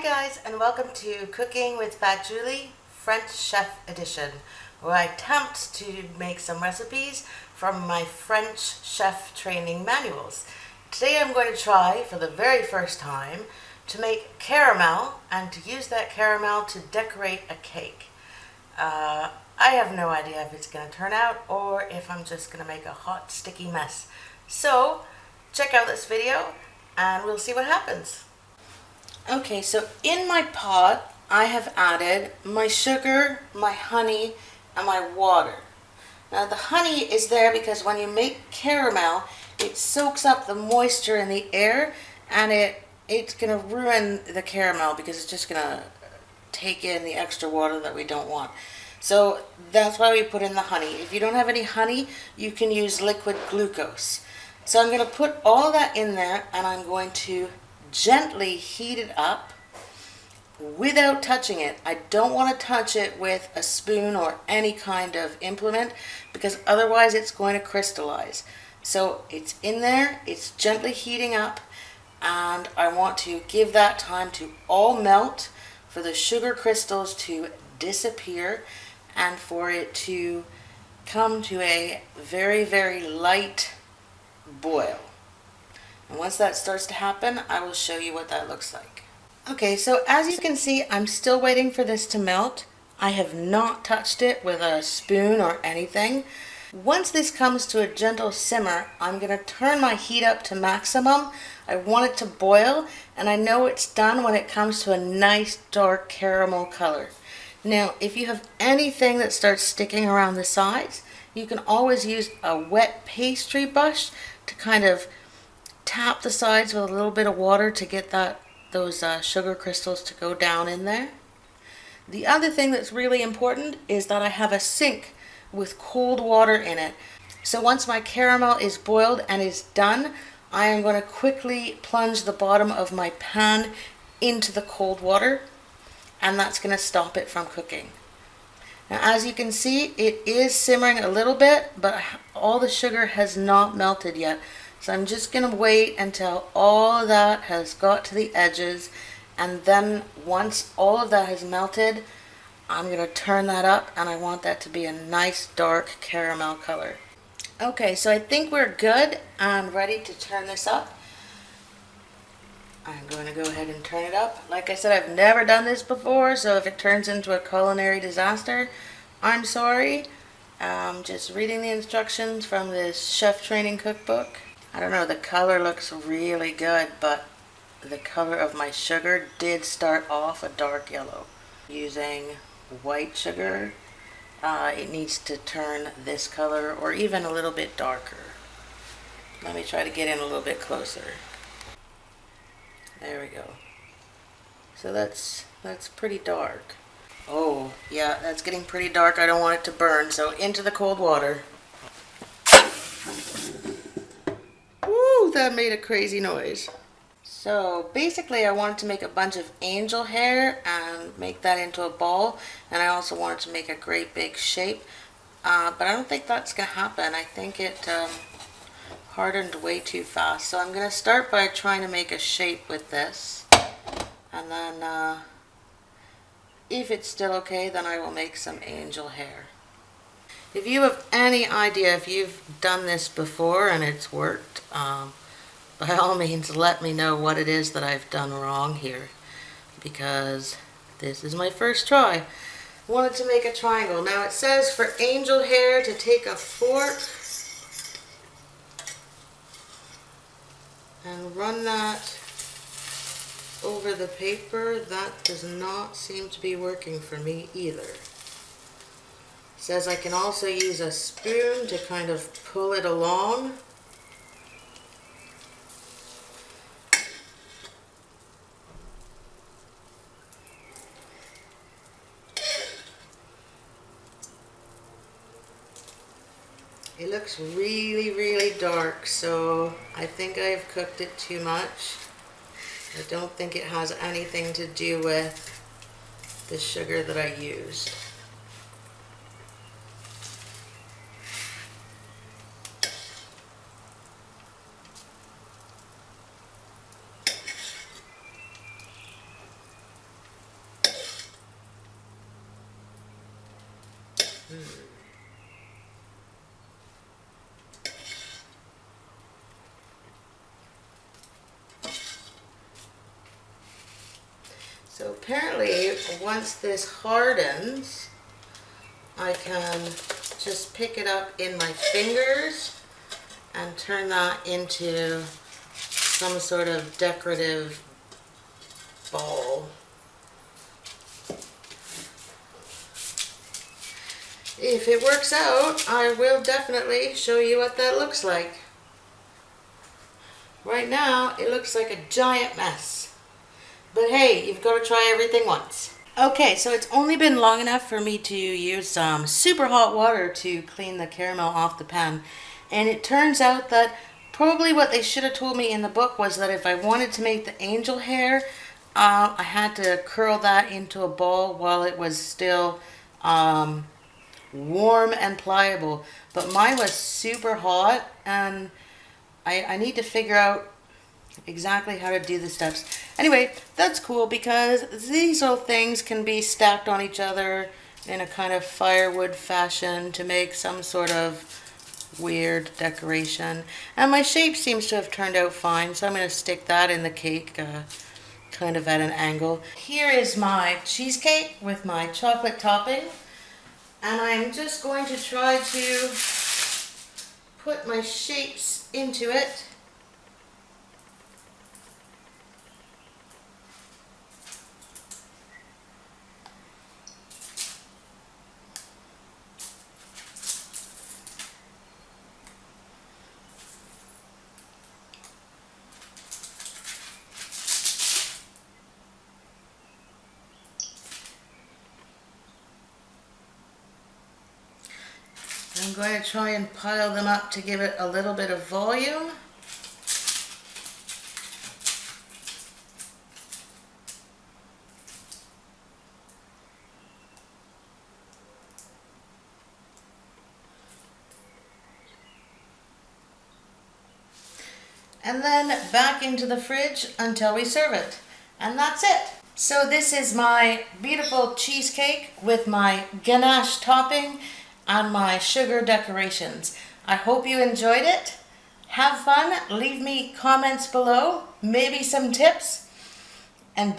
Hi guys, and welcome to Cooking with Fat Julie, French Chef Edition, where I attempt to make some recipes from my French chef training manuals. Today I'm going to try, for the very first time, to make caramel and to use that caramel to decorate a cake. I have no idea if it's going to turn out or if I'm just going to make a hot, sticky mess. So, check out this video and we'll see what happens. Okay, so in my pot, I have added my sugar, my honey, and my water. Now the honey is there because when you make caramel, it soaks up the moisture in the air and it's going to ruin the caramel because it's just going to take in the extra water that we don't want. So that's why we put in the honey. If you don't have any honey, you can use liquid glucose. So I'm going to put all that in there and I'm going to gently heat it up without touching it. I don't want to touch it with a spoon or any kind of implement because otherwise it's going to crystallize. So it's in there, it's gently heating up, and I want to give that time to all melt, for the sugar crystals to disappear, and for it to come to a very, very light boil. And once that starts to happen, I will show you what that looks like. Okay, so as you can see, I'm still waiting for this to melt. I have not touched it with a spoon or anything. Once this comes to a gentle simmer, I'm going to turn my heat up to maximum. I want it to boil, and I know it's done when it comes to a nice dark caramel color. Now, if you have anything that starts sticking around the sides, you can always use a wet pastry brush to kind of tap the sides with a little bit of water to get those sugar crystals to go down in there. The other thing that's really important is that I have a sink with cold water in it. So once my caramel is boiled and is done, I am going to quickly plunge the bottom of my pan into the cold water, and that's going to stop it from cooking. Now, as you can see, it is simmering a little bit, but all the sugar has not melted yet. So I'm just going to wait until all of that has got to the edges, and then once all of that has melted, I'm going to turn that up, and I want that to be a nice dark caramel color. Okay, so I think we're good and ready to turn this up. I'm going to go ahead and turn it up. Like I said, I've never done this before, so if it turns into a culinary disaster, I'm sorry. I'm just reading the instructions from this chef training cookbook. I don't know, the color looks really good, but the color of my sugar did start off a dark yellow. Using white sugar, it needs to turn this color or even a little bit darker. Let me try to get in a little bit closer. There we go. So that's pretty dark. Oh, yeah, that's getting pretty dark. I don't want it to burn, so into the cold water. Woo, that made a crazy noise. So basically I wanted to make a bunch of angel hair and make that into a ball, and I also wanted to make a great big shape, but I don't think that's going to happen. I think it hardened way too fast. So I'm going to start by trying to make a shape with this, and then if it's still okay, then I will make some angel hair. If you have any idea if you've done this before and it's worked, by all means let me know what it is that I've done wrong here, because this is my first try. I wanted to make a triangle. Now it says for angel hair to take a fork and run that over the paper. That does not seem to be working for me either. It says I can also use a spoon to kind of pull it along. It looks really, really dark, so I think I've cooked it too much. I don't think it has anything to do with the sugar that I used. So apparently once this hardens, I can just pick it up in my fingers and turn that into some sort of decorative ball. If it works out, I will definitely show you what that looks like. Right now, it looks like a giant mess. But hey, you've got to try everything once. Okay, so it's only been long enough for me to use some super hot water to clean the caramel off the pan. And it turns out that probably what they should have told me in the book was that if I wanted to make the angel hair, I had to curl that into a ball while it was still warm and pliable. But mine was super hot, and I need to figure out exactly how to do the steps. Anyway, that's cool because these little things can be stacked on each other in a kind of firewood fashion to make some sort of weird decoration. And my shape seems to have turned out fine, so I'm going to stick that in the cake kind of at an angle. Here is my cheesecake with my chocolate topping, and I'm just going to try to put my shapes into it. I'm going to try and pile them up to give it a little bit of volume. And then back into the fridge until we serve it. And that's it. So this is my beautiful cheesecake with my ganache topping and my sugar decorations. I hope you enjoyed it. Have fun. Leave me comments below, maybe some tips, and